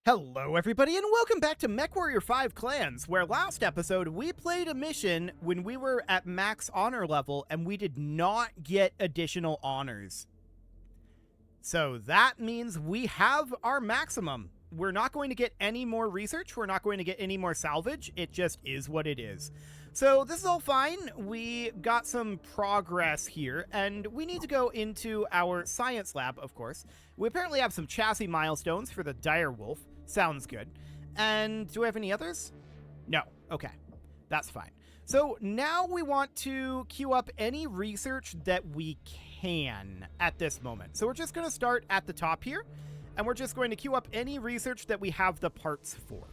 Hello everybody and welcome back to MechWarrior 5 Clans, where last episode we played a mission when we were at max honor level and we did not get additional honors. So that means we have our maximum. We're not going to get any more research, we're not going to get any more salvage, it just is what it is. So this is all fine, we got some progress here, and we need to go into our science lab, of course. We apparently have some chassis milestones for the dire wolf. Sounds good. And do we have any others? No. Okay. That's fine. So now we want to queue up any research that we can at this moment. So we're just going to start at the top here, and we're just going to queue up any research that we have the parts for.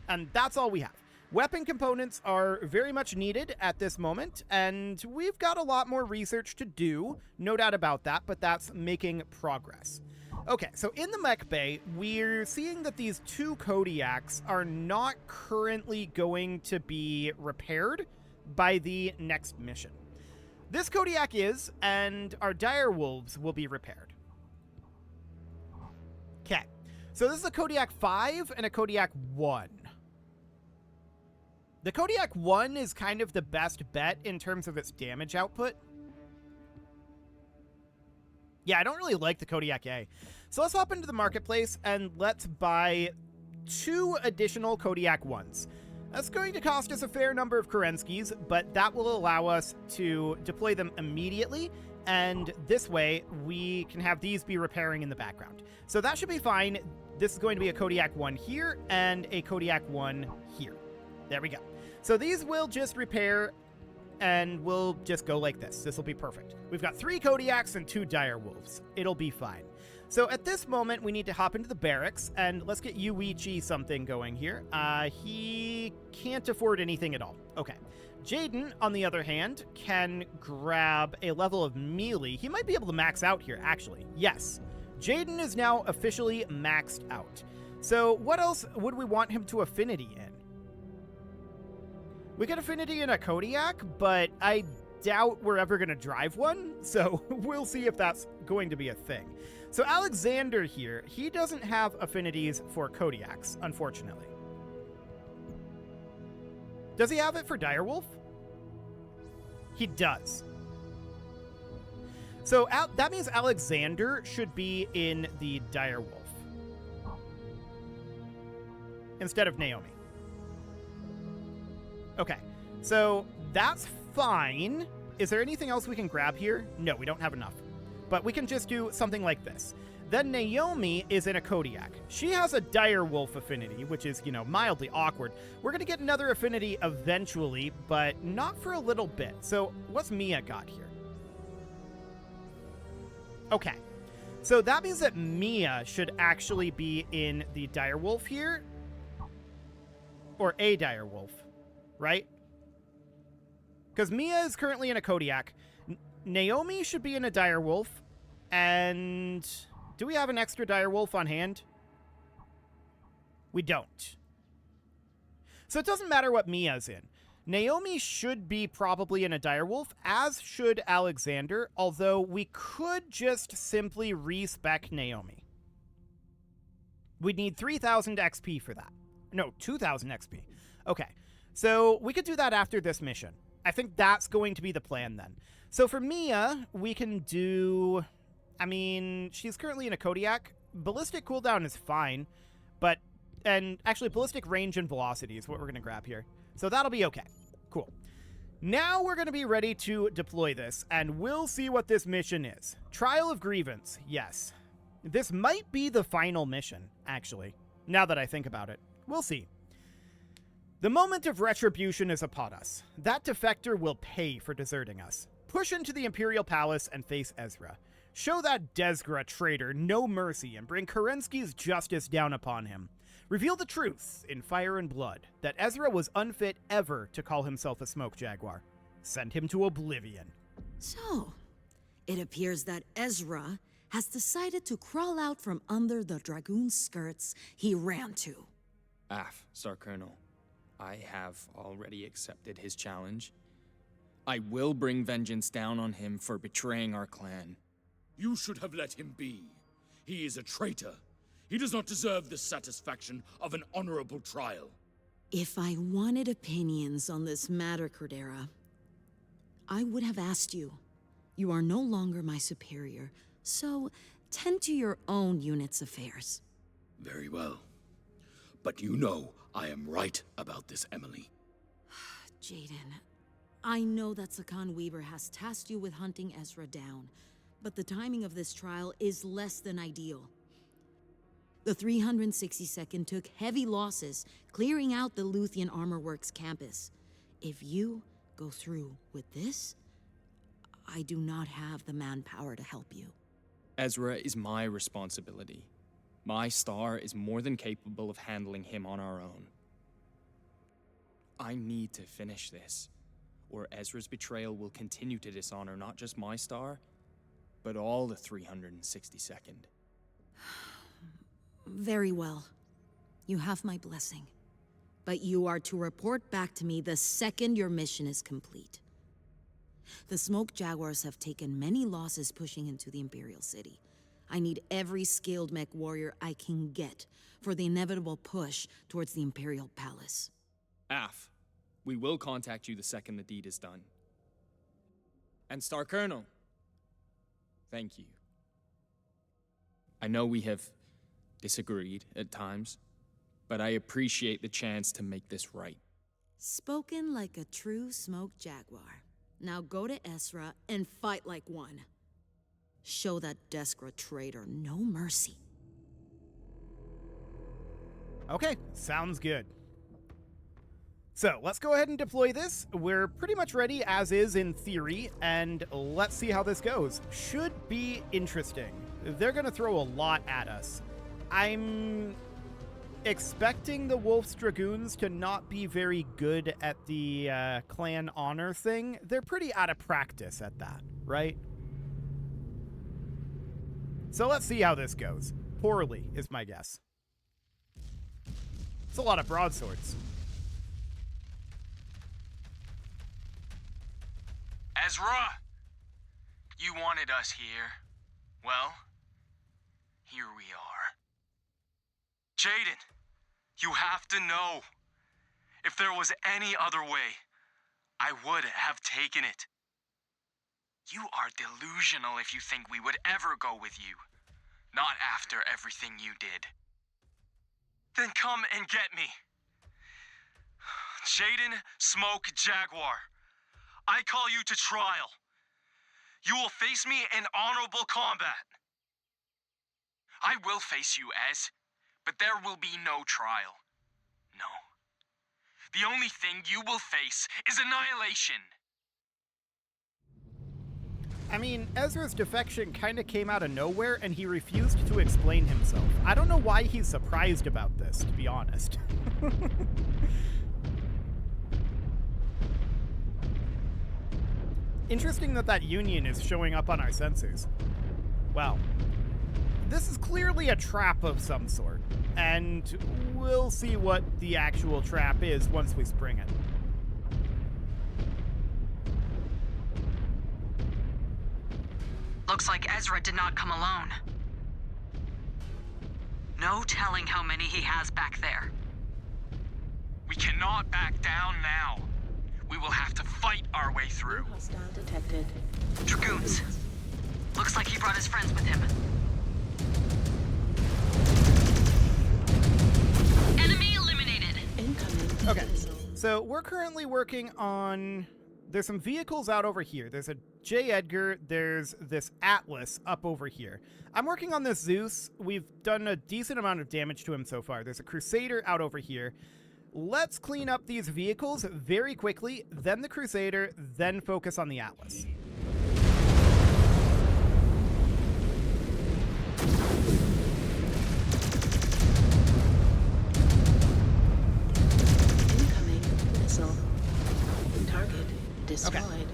And that's all we have. Weapon components are very much needed at this moment, and we've got a lot more research to do, no doubt about that, but that's making progress. Okay, so in the mech bay, we're seeing that these two Kodiaks are not currently going to be repaired by the next mission. This Kodiak is, and our dire wolves will be repaired. Okay, so this is a Kodiak 5 and a Kodiak 1. The Kodiak 1 is kind of the best bet in terms of its damage output. Yeah, I don't really like the Kodiak A. So let's hop into the marketplace and let's buy 2 additional Kodiak 1s. That's going to cost us a fair number of Kerenskis, but that will allow us to deploy them immediately, and this way we can have these be repairing in the background. So that should be fine. This is going to be a Kodiak 1 here and a Kodiak 1 here. There we go. So these will just repair and we'll just go like this. This will be perfect. We've got 3 Kodiaks and 2 dire wolves. It'll be fine. So at this moment, we need to hop into the barracks, and let's get Yuichi something going here. He can't afford anything at all. Okay. Jaden, on the other hand, can grab a level of melee. He might be able to max out here, actually. Yes. Jaden is now officially maxed out. So what else would we want him to affinity in? We get affinity in a Kodiak, but I doubt we're ever going to drive one, so we'll see if that's going to be a thing. So Alexander here, he doesn't have affinities for Kodiaks, unfortunately. Does he have it for Direwolf? He does. So that means Alexander should be in the Direwolf instead of Naomi. Okay, so that's fine. Is there anything else we can grab here? No, we don't have enough. But we can just do something like this. Then Naomi is in a Kodiak. She has a dire wolf affinity, which is, mildly awkward. We're going to get another affinity eventually, but not for a little bit. So what's Mia got here? Okay. So that means that Mia should actually be in the dire wolf here. Or a dire wolf, right? Because Mia is currently in a Kodiak. Naomi should be in a dire wolf. And do we have an extra dire wolf on hand? We don't. So it doesn't matter what Mia's in. Naomi should be probably in a dire wolf, as should Alexander, although we could just simply respec Naomi. We'd need 3,000 XP for that. No, 2,000 XP. Okay, so we could do that after this mission. I think that's going to be the plan then. So for Mia, we can do... she's currently in a Kodiak. Ballistic cooldown is fine, and actually ballistic range and velocity is what we're going to grab here. So that'll be okay. Cool. Now we're going to be ready to deploy this, and we'll see what this mission is. Trial of Grievance, yes. This might be the final mission, actually, now that I think about it. We'll see. The moment of retribution is upon us. That defector will pay for deserting us. Push into the Imperial Palace and face Ezra. Show that Desgra traitor no mercy and bring Kerenski's justice down upon him. Reveal the truth in Fire and Blood that Ezra was unfit ever to call himself a smoke jaguar. Send him to oblivion. So, it appears that Ezra has decided to crawl out from under the dragoon skirts he ran to. Sir Colonel. I have already accepted his challenge. I will bring vengeance down on him for betraying our clan. You should have let him be. He is a traitor. He does not deserve the satisfaction of an honorable trial. If I wanted opinions on this matter, Cordera, I would have asked you. You are no longer my superior, so tend to your own unit's affairs. Very well. But you know I am right about this, Emily. Jaden, I know that Sakan Weaver has tasked you with hunting Ezra down, but the timing of this trial is less than ideal. The 362nd took heavy losses clearing out the Luthian Armor Works campus. If you go through with this, I do not have the manpower to help you. Ezra is my responsibility. My star is more than capable of handling him on our own. I need to finish this, or Ezra's betrayal will continue to dishonor not just my star, but all the 362nd. Very well. You have my blessing. But you are to report back to me the second your mission is complete. The Smoke Jaguars have taken many losses pushing into the Imperial City. I need every skilled MechWarrior I can get for the inevitable push towards the Imperial Palace. Af, we will contact you the second the deed is done. And Star Colonel, thank you. I know we have disagreed at times, but I appreciate the chance to make this right. Spoken like a true Smoke Jaguar. Now go to Ezra and fight like one. Show that Deskra traitor no mercy. Okay, sounds good. So let's go ahead and deploy this. We're pretty much ready as is in theory, and let's see how this goes. Should be interesting. They're gonna throw a lot at us. I'm expecting the Wolf's Dragoons to not be very good at the clan honor thing. They're pretty out of practice at that, right? So let's see how this goes. Poorly is my guess. It's a lot of broadswords. Ezra! You wanted us here. Well, here we are. Jaden, you have to know. If there was any other way, I would have taken it. You are delusional if you think we would ever go with you. Not after everything you did. Then come and get me. Jaden Smoke Jaguar, I call you to trial. You will face me in honorable combat. I will face you, Ez, but there will be no trial. No. The only thing you will face is annihilation. I mean, Ezra's defection kind of came out of nowhere, and he refused to explain himself. I don't know why he's surprised about this, to be honest. Interesting that that union is showing up on our sensors. Well, this is clearly a trap of some sort, and we'll see what the actual trap is once we spring it. Looks like Ezra did not come alone. No telling how many he has back there. We cannot back down now. We will have to fight our way through. Hostile detected. Dragoons. Looks like he brought his friends with him. Enemy eliminated. Incoming. Okay, so we're currently working on... There's some vehicles out over here. There's a J. Edgar. There's this Atlas up over here. I'm working on this Zeus. We've done a decent amount of damage to him so far. There's a Crusader out over here. Let's clean up these vehicles very quickly, then the Crusader, then focus on the Atlas. Incoming missile. Target destroyed. Okay.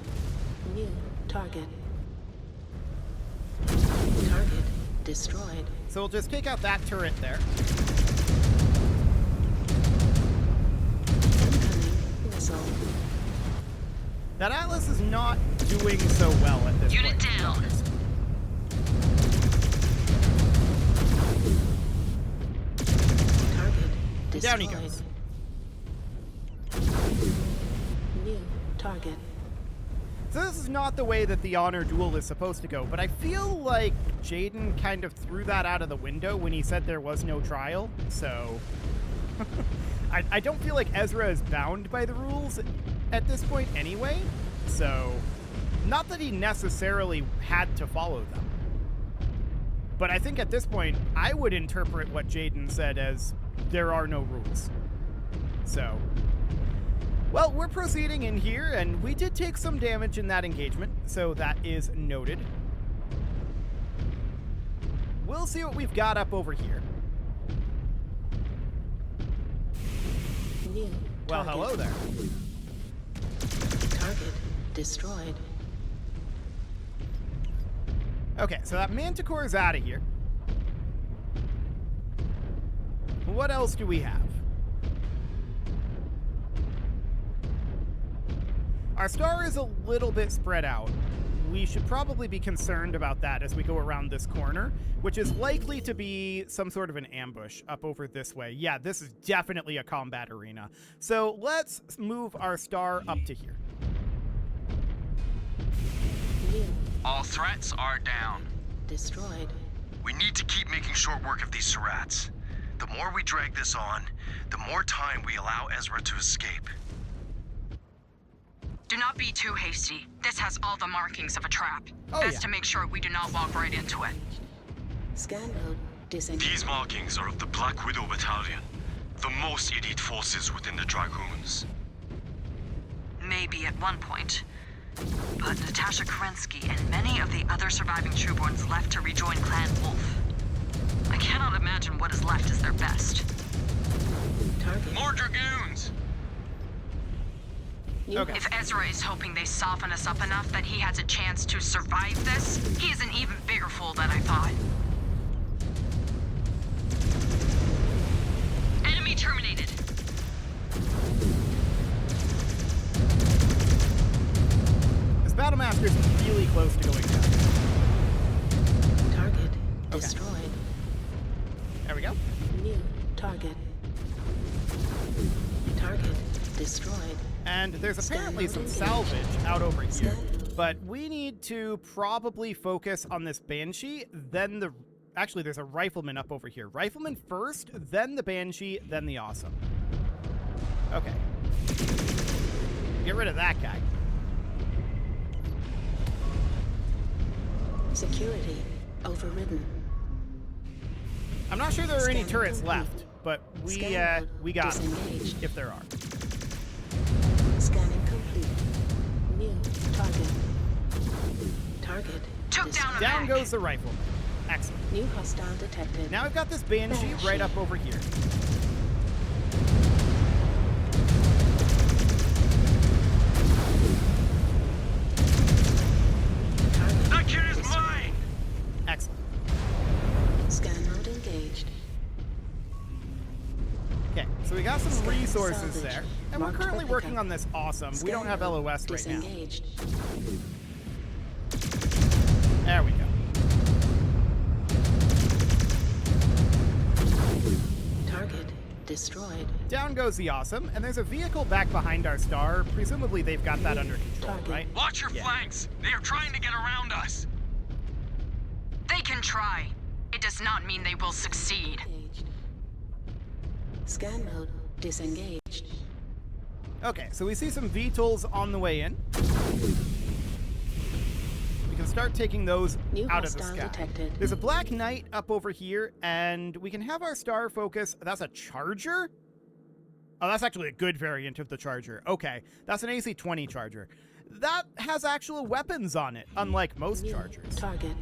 New target. Target destroyed. So we'll just take out that turret there. Incoming missile. That Atlas is not doing so well at this Unit point, to be down. honest. Down he Destroyed. goes. New target. So this is not the way that the honor duel is supposed to go, but I feel like Jaden kind of threw that out of the window when he said there was no trial, so... I don't feel like Ezra is bound by the rules at this point anyway, so... Not that he necessarily had to follow them. But I think at this point, I would interpret what Jaden said as there are no rules. So... Well, we're proceeding in here, and we did take some damage in that engagement, so that is noted. We'll see what we've got up over here. New Well, target. hello there. Target destroyed. Okay, so that Manticore is out of here. What else do we have? Our star is a little bit spread out. We should probably be concerned about that as we go around this corner, which is likely to be some sort of an ambush up over this way. Yeah, this is definitely a combat arena. So let's move our star up to here. New All threats are down. destroyed. We need to keep making short work of these Surats. The more we drag this on, the more time we allow Ezra to escape. Do not be too hasty. This has all the markings of a trap. Oh, Best yeah. to make sure we do not walk right into it. Scan mode disengaged. These markings are of the Black Widow Battalion, the most elite forces within the Dragoons. Maybe at one point. But Natasha Kerensky and many of the other surviving Trueborns left to rejoin Clan Wolf. I cannot imagine what is left is their best. Target. More Dragoons! New Okay. If Ezra is hoping they soften us up enough that he has a chance to survive this, he is an even bigger fool than I thought. Enemy terminated. This Battlemaster is really close to going down. target destroyed. There we go. New target. Target destroyed. And there's apparently some Scan salvage out over here. Scan. But we need to probably focus on this Banshee, then the... Actually, there's a Rifleman up over here. Rifleman first, then the Banshee, then the Awesome. Okay. Get rid of that guy. Security overridden. I'm not sure there are any Scan turrets complete. left, but Scan mode we got them, disengaged. if there are. Scanning complete. New target. Target Took down a Down mech. goes the Rifleman. Excellent. New hostile detected. Now we've got this Banshee right up over here. Target That kid is destroyed. mine! Excellent. Scan mode engaged. Okay, so we got some Scan resources salvage. there. And we're Marked currently for working pickup. on this Awesome. We don't Scan have mode LOS right now. disengaged. There we go. Target destroyed. Down goes the Awesome, and there's a vehicle back behind our star. Presumably they've got that under control, Target. right? Watch your Yeah. flanks! They are trying to get around us! They can try. It does not mean they will succeed. Engaged. Scan mode disengaged. Okay, so we see some VTOLs on the way in. We can start taking those New out of the hostile sky. detected. There's a Black Knight up over here, and we can have our star focus. That's a Charger? Oh, that's actually a good variant of the Charger. Okay, that's an AC-20 Charger. That has actual weapons on it, unlike most New Chargers. target.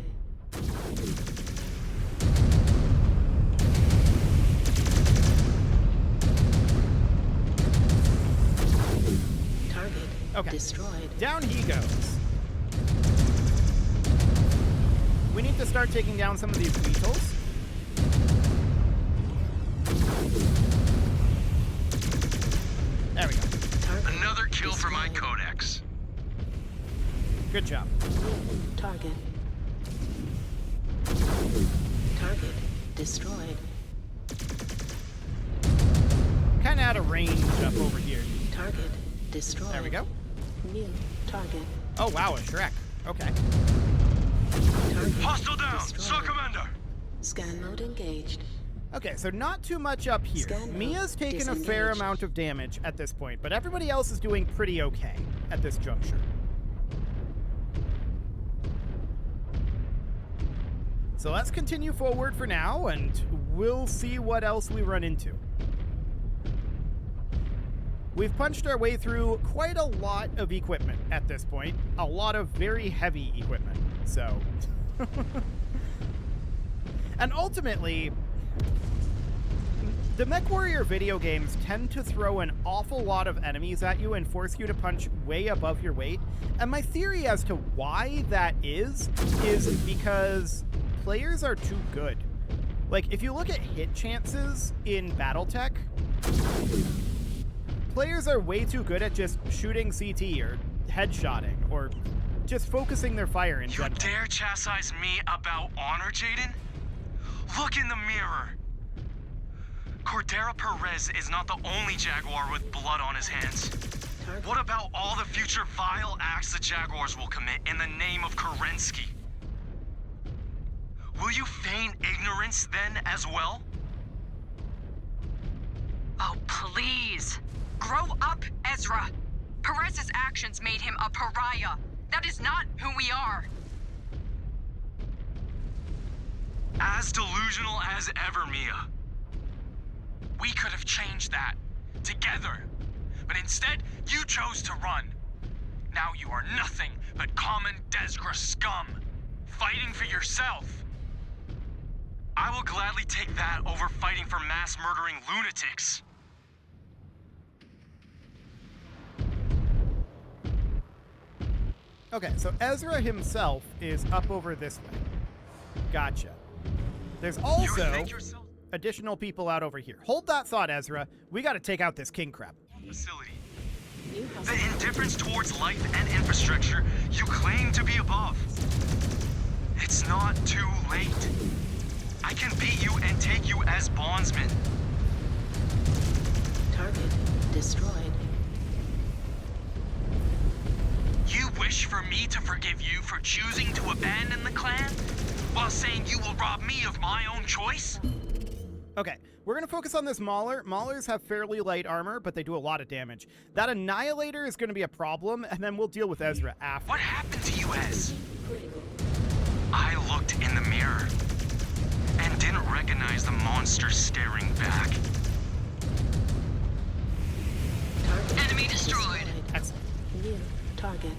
Target Okay. destroyed. Down he goes. We need to start taking down some of these beetles. There we go. Target Another kill for my destroyed. codex. Good job. New target. Target destroyed. out of range up over here. Target destroyed. There we go. New target. Oh, wow, a Shrek. Okay. Target Hostile down! destroyed. Sir Commander! Scan mode engaged. Okay, so not too much up here. Scan mode Mia's taken a fair disengaged. amount of damage at this point, but everybody else is doing pretty okay at this juncture. So let's continue forward for now, and we'll see what else we run into. We've punched our way through quite a lot of equipment at this point. A lot of very heavy equipment, so... And ultimately, the MechWarrior video games tend to throw an awful lot of enemies at you and force you to punch way above your weight. And my theory as to why that is because players are too good. Like, if you look at hit chances in Battletech, players are way too good at just shooting CT or headshotting or just focusing their fire in You general. dare chastise me about honor, Jaden? Look in the mirror. Cordero Perez is not the only Jaguar with blood on his hands. Target. What about all the future vile acts the Jaguars will commit in the name of Kerensky? Will you feign ignorance then as well? Oh, please. Grow up, Ezra. Perez's actions made him a pariah. That is not who we are. As delusional as ever, Mia. We could have changed that. Together. But instead, you chose to run. Now you are nothing but common Desgra scum. Fighting for yourself. I will gladly take that over fighting for mass-murdering lunatics. Okay, so Ezra himself is up over this way. Gotcha. There's You also think yourself additional people out over here. Hold that thought, Ezra. We gotta take out this king crab. facility. New The hostile. indifference towards life and infrastructure you claim to be above. It's not too late. I can beat you and take you as bondsman. Target destroyed. You wish for me to forgive you for choosing to abandon the clan? While saying you will rob me of my own choice? Okay, we're gonna focus on this Mauler. Maulers have fairly light armor, but they do a lot of damage. That Annihilator is gonna be a problem, and then we'll deal with Ezra after. What happened to you, Ez? I looked in the mirror and didn't recognize the monster staring back. Target Enemy destroyed. Excellent. New target.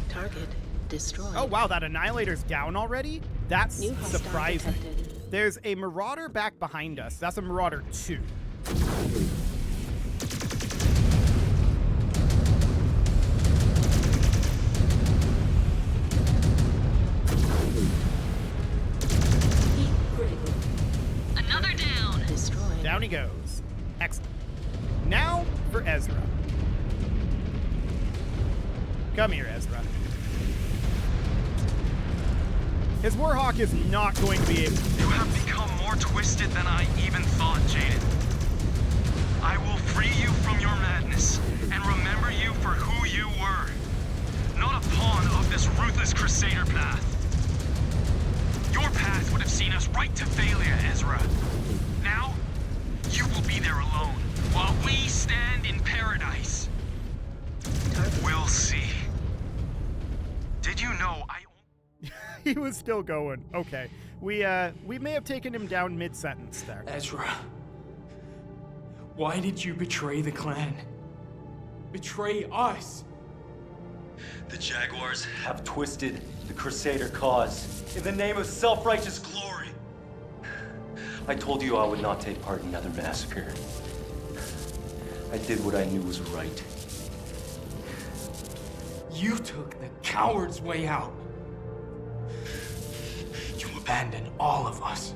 Target destroyed. Oh wow, that Annihilator's down already? That's New hostile surprising. detected. There's a Marauder back behind us. That's a Marauder 2. Heat critical. Another down. Destroyed. Down he goes. Excellent. Now for Ezra. Come here, Ezra. His Warhawk is not going to be able to... You have become more twisted than I even thought, Jaden. I will free you from your madness and remember you for who you were. Not a pawn of this ruthless Crusader path. Your path would have seen us right to failure, Ezra. Now, you will be there alone, while we stand in paradise. Target. We'll see. Did you know I... He was still going. Okay. We may have taken him down mid-sentence there. Ezra, why did you betray the clan? Betray us? The Jaguars have twisted the Crusader cause in the name of self-righteous glory. I told you I would not take part in another massacre. I did what I knew was right. You took the coward's way out. You abandoned all of us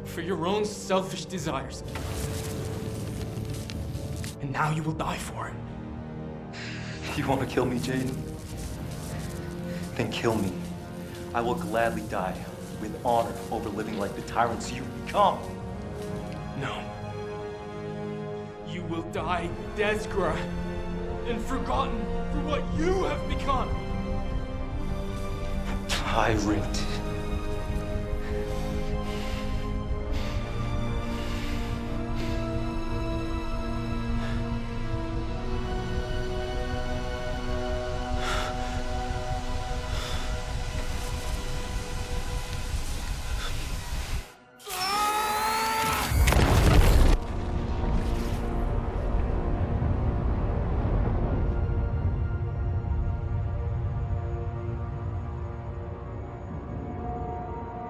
for your own selfish desires. And now you will die for it. You want to kill me, Jaden? Then kill me. I will gladly die with honor over living like the tyrants you've become. No. You will die, Desgra, and forgotten for what you have become. Tyrant.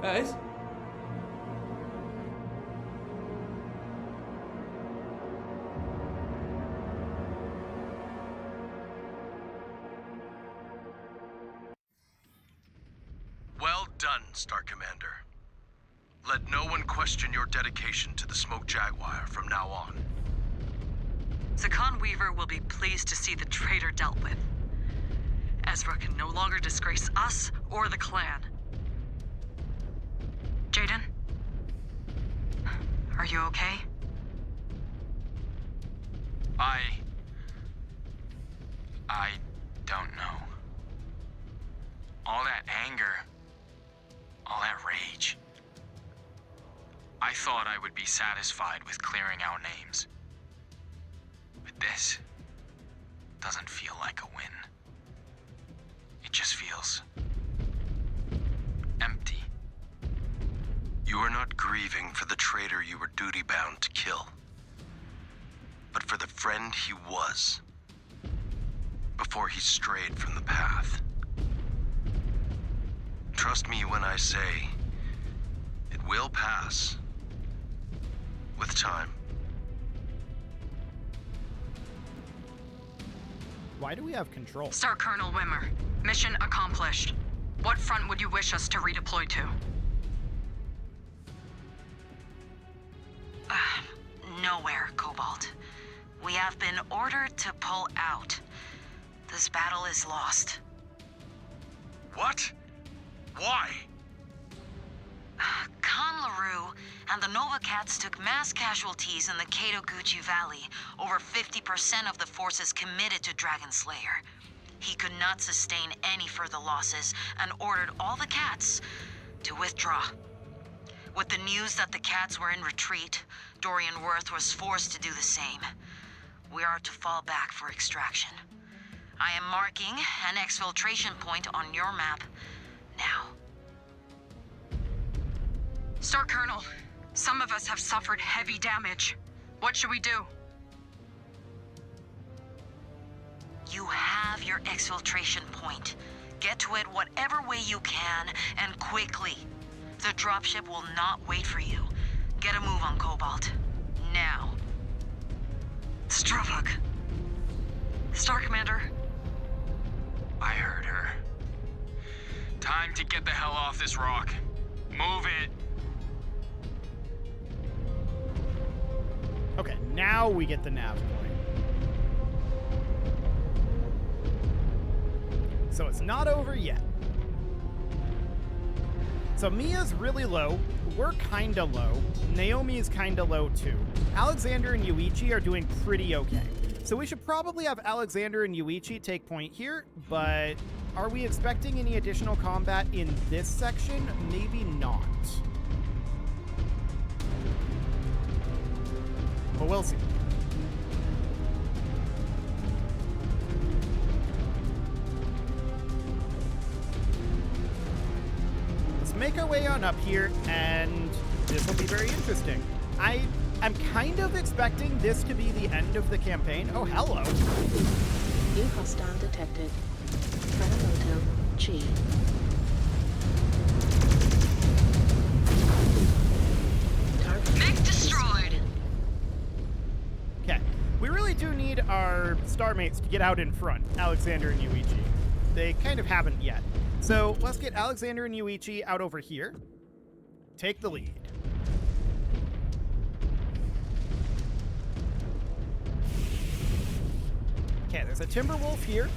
Ez? Well done, Star Commander. Let no one question your dedication to the Smoke Jaguar from now on. Sakan Weaver will be pleased to see the traitor dealt with. Ezra can no longer disgrace us or the clan. Jaden? Are you okay? I don't know. All that anger, all that rage. I thought I would be satisfied with clearing out names. But this doesn't feel like a win. It just feels empty. You are not grieving for the traitor you were duty-bound to kill, but for the friend he was, before he strayed from the path. Trust me when I say, it will pass, with time. Why do we have control? Star Colonel Wimmer, mission accomplished. What front would you wish us to redeploy to? Nowhere, Cobalt. We have been ordered to pull out. This battle is lost. What? Why? Khan LaRue and the Nova Cats took mass casualties in the Kato-Gucci Valley. Over 50% of the forces committed to Dragon Slayer. He could not sustain any further losses and ordered all the Cats to withdraw. With the news that the Cats were in retreat, Dorian Worth was forced to do the same. We are to fall back for extraction. I am marking an exfiltration point on your map now. Star Colonel, some of us have suffered heavy damage. What should we do? You have your exfiltration point. Get to it whatever way you can, and quickly. The dropship will not wait for you. Get a move on Cobalt. Now. Stravok. Star Commander. I heard her. Time to get the hell off this rock. Move it. Okay, now we get the nav point. So it's not over yet. So Mia's really low. We're kinda low. Naomi is kinda low too. Alexander and Yuichi are doing pretty okay. So we should probably have Alexander and Yuichi take point here, but are we expecting any additional combat in this section? Maybe not. But we'll see. Let's make our way on up here, and this will be very interesting. I'm kind of expecting this to be the end of the campaign. Oh, hello. New hostile detected. Yamamoto G. Target Mech destroyed. Okay. We really do need our star mates to get out in front, Alexander and Yuichi. They kind of haven't yet. So let's get Alexander and Yuichi out over here. Take the lead. Okay, there's a Timberwolf here.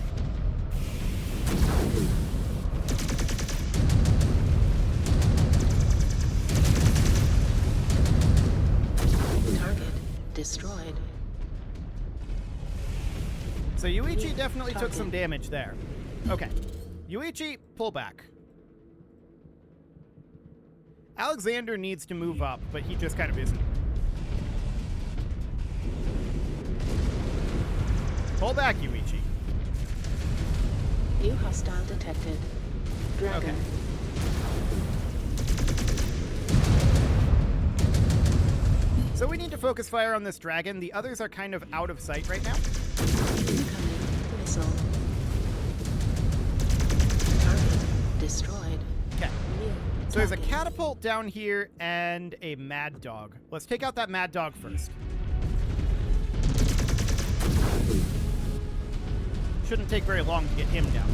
target destroyed. So Yuichi Yeah, definitely took some target. damage there. Okay. Yuichi, pull back. Alexander needs to move up, but he just kind of isn't. Pull back, Yuichi. New hostile detected. Dragon. Okay. So we need to focus fire on this dragon. The others are kind of out of sight right now. Incoming missile. Target destroyed. Okay. New So there's a target. catapult down here and a mad dog. Let's take out that mad dog first. Shouldn't take very long to get him down.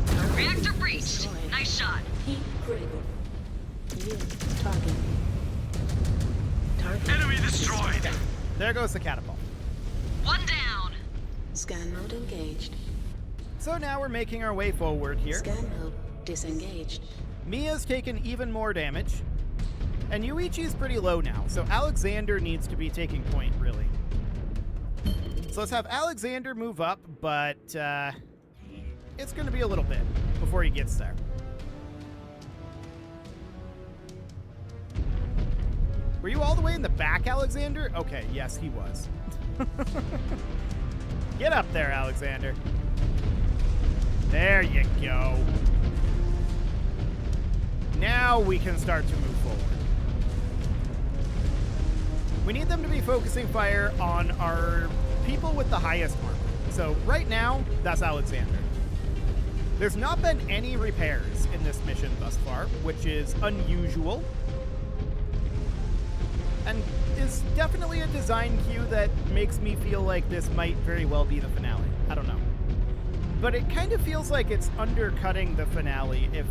Target Reactor breached. destroyed. Nice shot. Heat critical. New target. Target Enemy destroyed. There goes the catapult. One down. Scan mode engaged. So now we're making our way forward here. Scan mode disengaged. Mia's taken even more damage. And Yuichi's pretty low now, so Alexander needs to be taking point, really. So let's have Alexander move up, but it's going to be a little bit before he gets there. Were you all the way in the back, Alexander? Okay, yes, he was. Get up there, Alexander. There you go. Now we can start to move forward. We need them to be focusing fire on our people with the highest armor. So right now, that's Alexander. There's not been any repairs in this mission thus far, which is unusual. And is definitely a design cue that makes me feel like this might very well be the finale. I don't know. But it kind of feels like it's undercutting the finale if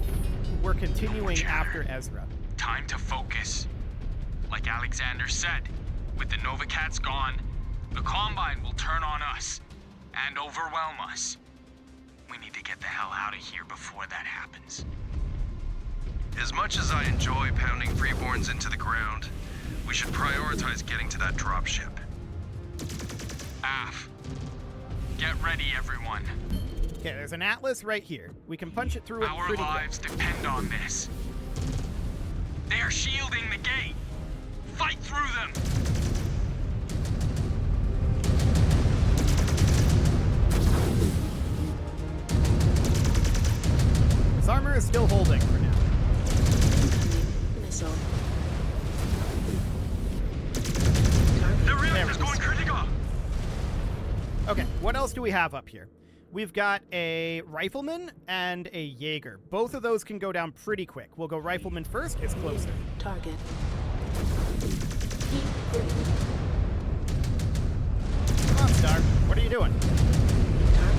we're continuing after Ezra. Time to focus. Like Alexander said, with the Nova Cats gone, the Combine will turn on us and overwhelm us. We need to get the hell out of here before that happens. As much as I enjoy pounding freeborns into the ground, we should prioritize getting to that dropship. Af. Get ready, everyone. Okay, there's an Atlas right here. We can punch it through it Our pretty lives quick. depend on this. They are shielding the gate. Fight through them. This armor is still holding for now. Incoming missile. Target The reactor's we going go. critical. Okay, what else do we have up here? We've got a rifleman and a Jaeger. Both of those can go down pretty quick. We'll go rifleman first. It's closer. target. Heat critical. Come on, Star. What are you doing?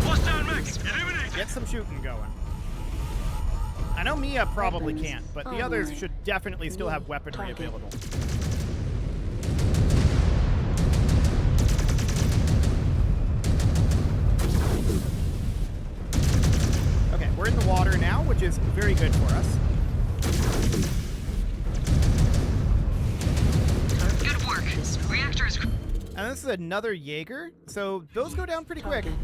Bust down mech. Eliminate. Get some shooting going. I know Mia probably Weapons can't, but the others online. should definitely still have weaponry Target. available. Okay, we're in the water now, which is very good for us. Good work. Reactor is. And this is another Jaeger, so those go down pretty quick. Target.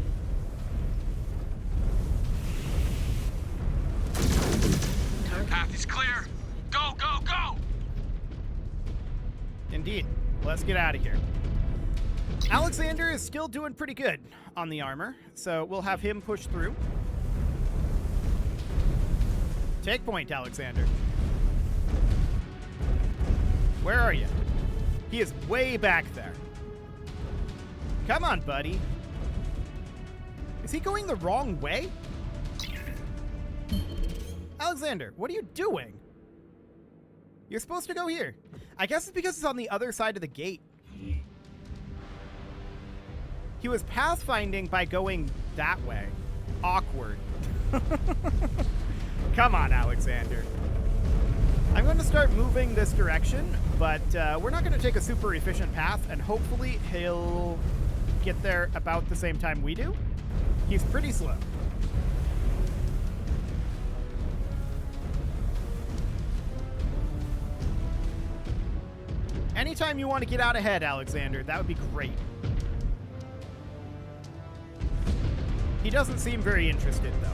Target. Path is clear. Go, go, go. Indeed. Let's get out of here. Alexander is still doing pretty good on the armor, so we'll have him push through. Take point, Alexander. Where are you? He is way back there. Come on, buddy. Is he going the wrong way? Alexander, what are you doing? You're supposed to go here. I guess it's because it's on the other side of the gate. He was pathfinding by going that way. Awkward. Come on, Alexander. I'm going to start moving this direction, but we're not going to take a super efficient path, and hopefully he'll get there about the same time we do. He's pretty slow. Anytime you want to get out ahead, Alexander, that would be great. He doesn't seem very interested, though.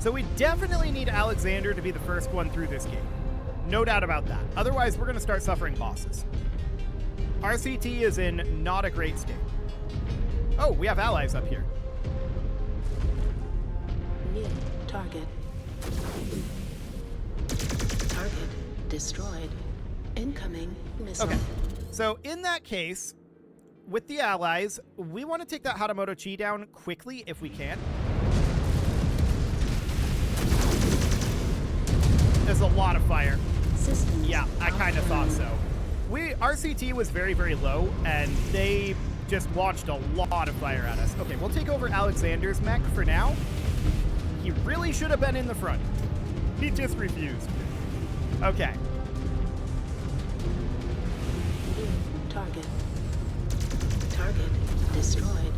So we definitely need Alexander to be the first one through this gate. No doubt about that. Otherwise, we're going to start suffering losses. RCT is in not a great state. Oh, we have allies up here. New target. Target destroyed. Incoming missile. Okay. So in that case, with the allies, we want to take that Hatamoto Chi down quickly if we can. There's a lot of fire. Systems Yeah, I kind of thought so. RCT was very, very low, and they just launched a lot of fire at us. Okay, we'll take over Alexander's mech for now. He really should have been in the front. He just refused. Okay. New target. Target destroyed.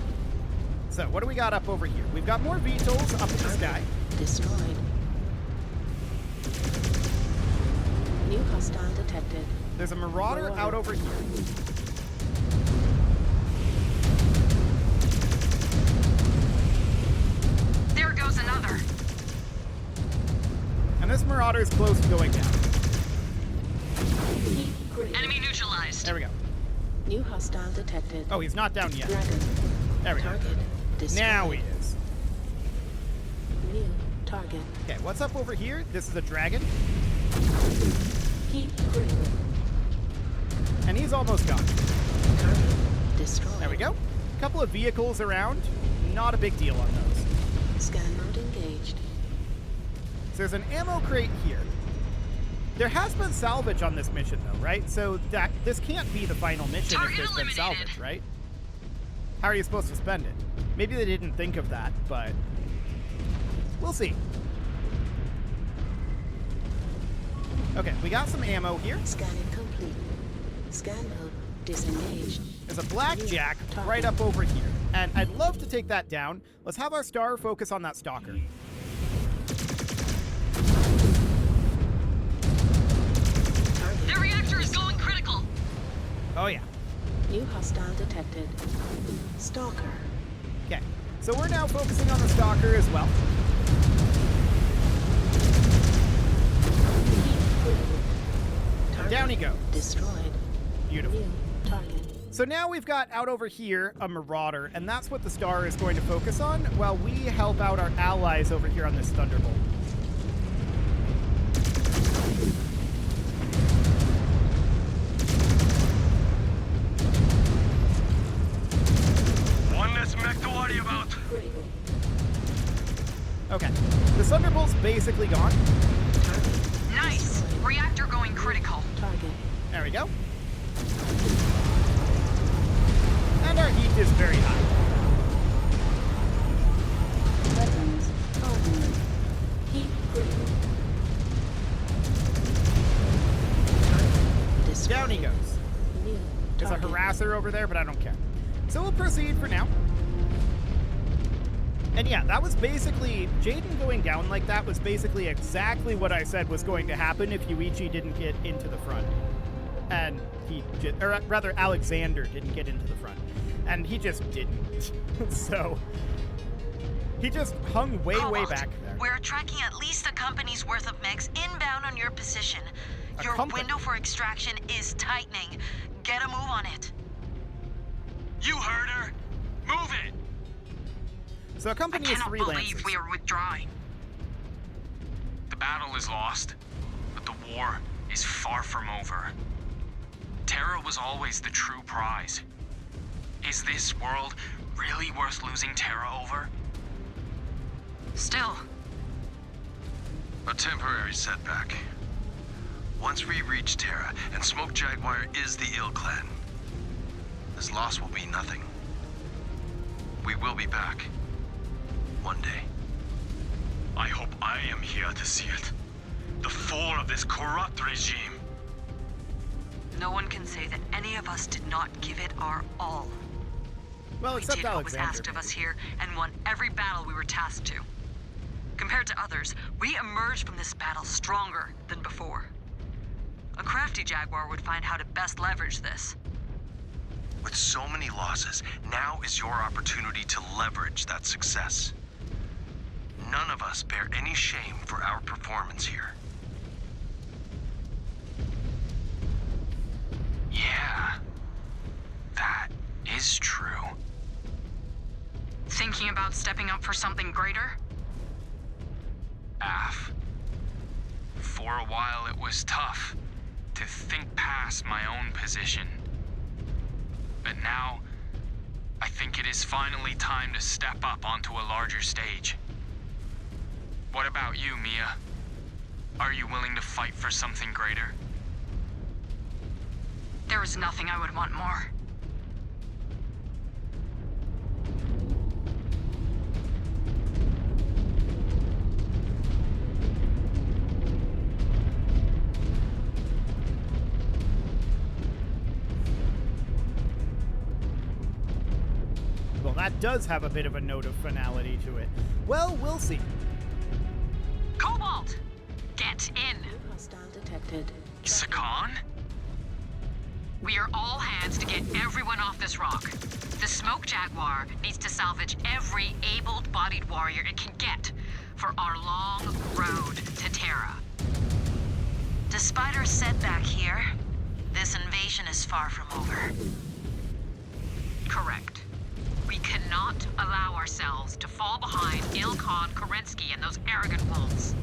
So what do we got up over here? We've got more VTOLs up in the sky. Destroyed. New hostile detected. There's a Marauder out over here. There goes another. And this Marauder is close to going down. Heat critical. Enemy neutralized. There we go. New hostile detected. Oh, he's not down yet. Dragon. There we go. Target destroyed. Now he is. New target. Okay, what's up over here? This is a dragon, Heat critical. and he's almost gone. Target destroyed. There we go. A couple of vehicles around. Not a big deal on those. Scan mode engaged. So there's an ammo crate here. There has been salvage on this mission, though, right? So this can't be the final mission Target if there's been eliminated. salvage, right? How are you supposed to spend it? Maybe they didn't think of that, but we'll see. Okay, we got some ammo here. Scanning complete. Scan mode disengaged. There's a blackjack right up over here, and I'd love to take that down. Let's have our star focus on that stalker. The reactor is going critical. Oh yeah. New hostile detected. Stalker. Okay, so we're now focusing on the stalker as well. Target Down he goes. destroyed. Beautiful. New target. So now we've got out over here a Marauder, and that's what the star is going to focus on while we help out our allies over here on this Thunderbolt. One less mech to worry about. Critical. Okay, the Thunderbolt's basically gone. Target. Nice. Reactor going critical. Target. There we go. And our heat is very high. Weapons online. Heat critical. Target destroyed. Down he goes. New There's a target. harasser over there, but I don't care. So we'll proceed for now. And yeah, that was basically, Jaden going down like that was basically exactly what I said was going to happen if Yuichi didn't get into the front. And or rather Alexander didn't get into the front. And he just didn't. So, he just hung way Cobalt, back there. We're tracking at least a company's worth of mechs inbound on your position. A Your company? window for extraction is tightening. Get a move on it. You heard her. Move it. So a I company is cannot three believe Lancers. we are withdrawing. The battle is lost, but the war is far from over. Terra was always the true prize. Is this world really worth losing Terra over? Still, A temporary setback. Once we reach Terra, and Smoke Jaguar is the Ill Clan, this loss will be nothing. We will be back. One day. I hope I am here to see it. The fall of this corrupt regime. no one can say that any of us did not give it our all. Well, We except did what was Alexander. asked of us here and won every battle we were tasked to. Compared to others, we emerged from this battle stronger than before. A crafty Jaguar would find how to best leverage this. With so many losses, now is your opportunity to leverage that success. None of us bear any shame for our performance here. Yeah, that is true. Thinking about stepping up for something greater? Af. For a while it was tough to think past my own position. But now, I think it is finally time to step up onto a larger stage. What about you, Mia? Are you willing to fight for something greater? There is nothing I would want more. Well, that does have a bit of a note of finality to it. Well, we'll see. Cobalt! Get in! New hostile detected. Sakan? We are all hands to get everyone off this rock. The Smoke Jaguar needs to salvage every able-bodied warrior it can get for our long road to Terra. Despite our setback here, this invasion is far from over. Correct. We cannot allow ourselves to fall behind Ilkhan, Kerensky, and those arrogant wolves.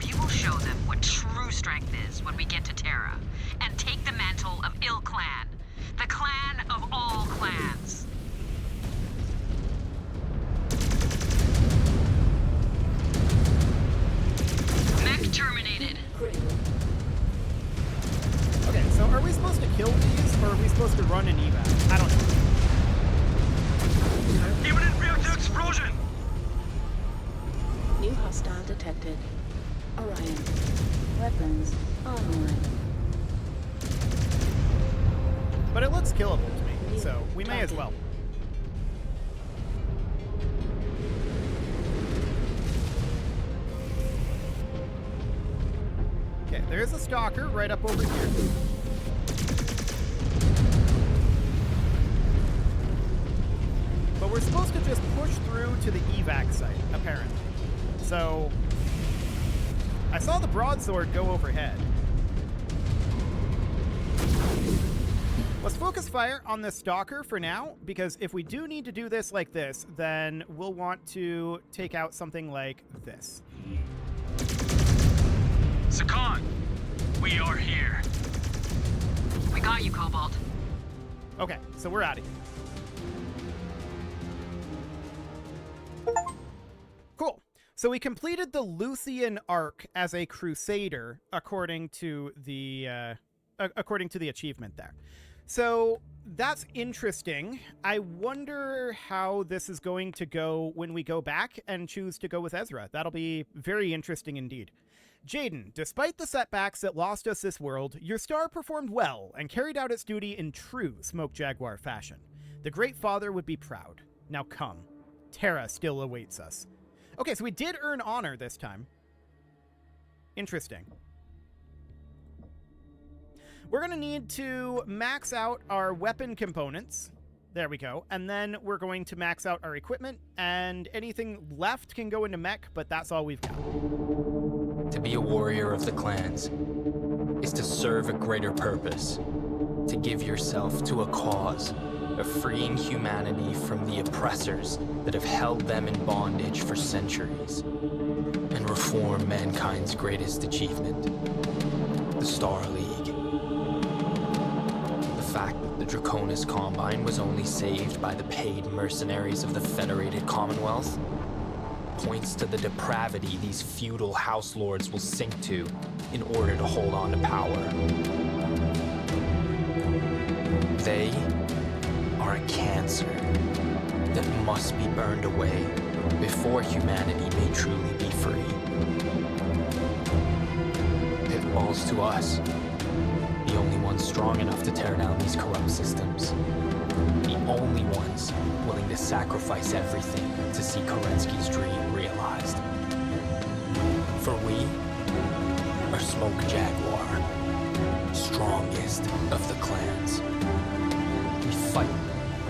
We will show them what true strength is when we get to Terra, and take the mantle of Clan, the clan of all clans. Mech terminated. Critical. Okay, so are we supposed to kill these, or are we supposed to run an evac? I don't know. Imminent reactor explosion! New hostile detected. Orion. Weapons online. But it looks killable to me, so we may as well. Okay, there's a stalker right up over here. But we're supposed to just push through to the evac site, apparently. So, I saw the broadsword go overhead. Let's focus fire on the stalker for now, because if we do need to do this like this, then we'll want to take out something like this. Sakan, we are here. We got you, Cobalt. Okay, so we're out of here. Cool. So we completed the Lucian arc as a crusader, according to the achievement there. So that's interesting. I wonder how this is going to go when we go back and choose to go with Ezra. That'll be very interesting indeed. Jaden, despite the setbacks that lost us this world, your star performed well and carried out its duty in true Smoke Jaguar fashion. The Great Father would be proud. Now come. Terra still awaits us. Okay, so we did earn honor this time. Interesting. We're going to need to max out our weapon components. There we go. And then we're going to max out our equipment, and anything left can go into mech, but that's all we've got. To be a warrior of the clans is to serve a greater purpose, to give yourself to a cause of freeing humanity from the oppressors that have held them in bondage for centuries, and reform mankind's greatest achievement, the Star League. The fact that the Draconis Combine was only saved by the paid mercenaries of the Federated Commonwealth points to the depravity these feudal house lords will sink to in order to hold on to power. They are a cancer that must be burned away before humanity may truly be free. It falls to us, the only ones strong enough to tear down these corrupt systems, the only ones sacrifice everything to see Kerensky's dream realized. For we are Smoke Jaguar, strongest of the clans. We fight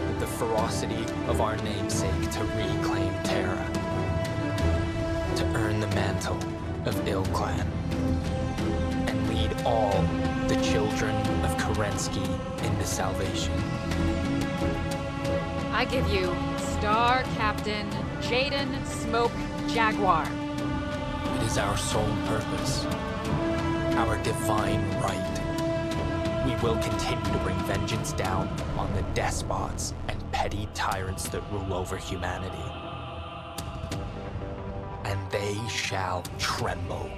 with the ferocity of our namesake to reclaim Terra, to earn the mantle of Ill Clan, and lead all the children of Kerensky into salvation. I give you Star Captain Jaden Smoke Jaguar. It is our sole purpose, our divine right. We will continue to bring vengeance down on the despots and petty tyrants that rule over humanity. And they shall tremble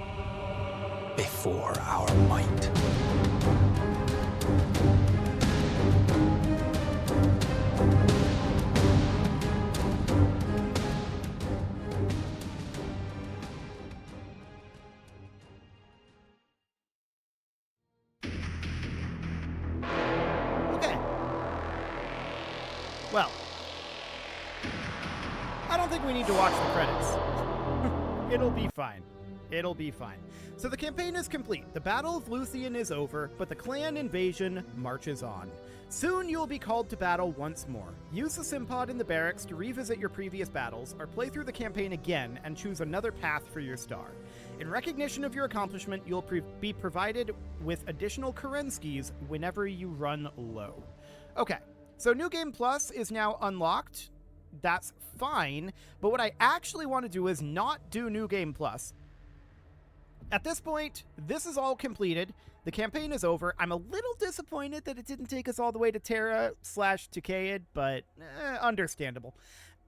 before our might. Okay. Well, I don't think we need to watch the credits. It'll be fine. It'll be fine. So the campaign is complete. The Battle of Luthien is over, but the clan invasion marches on. Soon you will be called to battle once more. Use the Simpod in the barracks to revisit your previous battles, or play through the campaign again and choose another path for your star. In recognition of your accomplishment, you'll be provided with additional Kerenskys whenever you run low. Okay, so New Game Plus is now unlocked. That's fine, but what I actually want to do is not do New Game Plus. At this point, this is all completed. The campaign is over. I'm a little disappointed that it didn't take us all the way to Terra/Decayed, but understandable.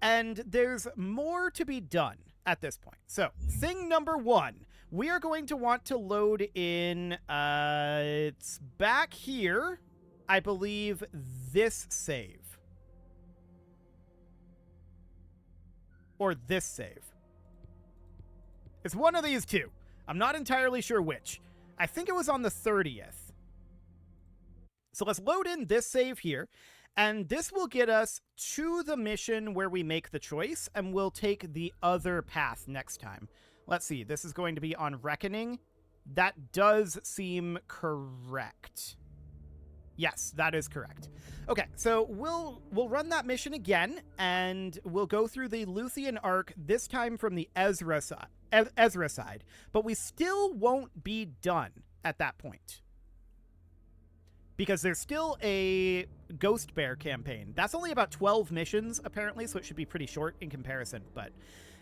And there's more to be done at this point. So, thing number one, we are going to want to load in, it's back here, I believe, this save. Or this save. It's one of these two. I'm not entirely sure which. I think it was on the 30th. So let's load in this save here, and this will get us to the mission where we make the choice, and we'll take the other path next time. Let's see, this is going to be on Reckoning. That does seem correct. Yes, that is correct. Okay, so we'll run that mission again, and we'll go through the Luthien arc, this time from the Ezra side, but we still won't be done at that point. Because there's still a Ghost Bear campaign. That's only about 12 missions, apparently, so it should be pretty short in comparison, but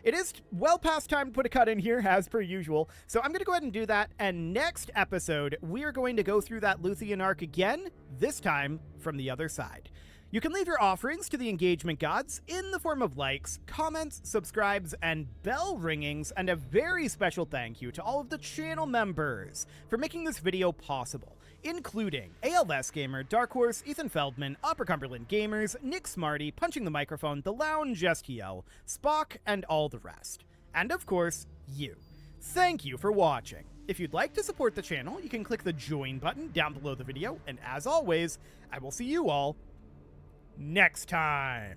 it is well past time to put a cut in here, as per usual. So I'm going to go ahead and do that, and next episode, we are going to go through that Luthien arc again, this time from the other side. You can leave your offerings to the engagement gods in the form of likes, comments, subscribes, and bell ringings, and a very special thank you to all of the channel members for making this video possible, including ALS Gamer, Dark Horse, Ethan Feldman, Upper Cumberland Gamers, Nick Smarty, Punching the Microphone, The Lounge STL, Spock, and all the rest. And of course, you. Thank you for watching. If you'd like to support the channel, you can click the join button down below the video, and as always, I will see you all next time.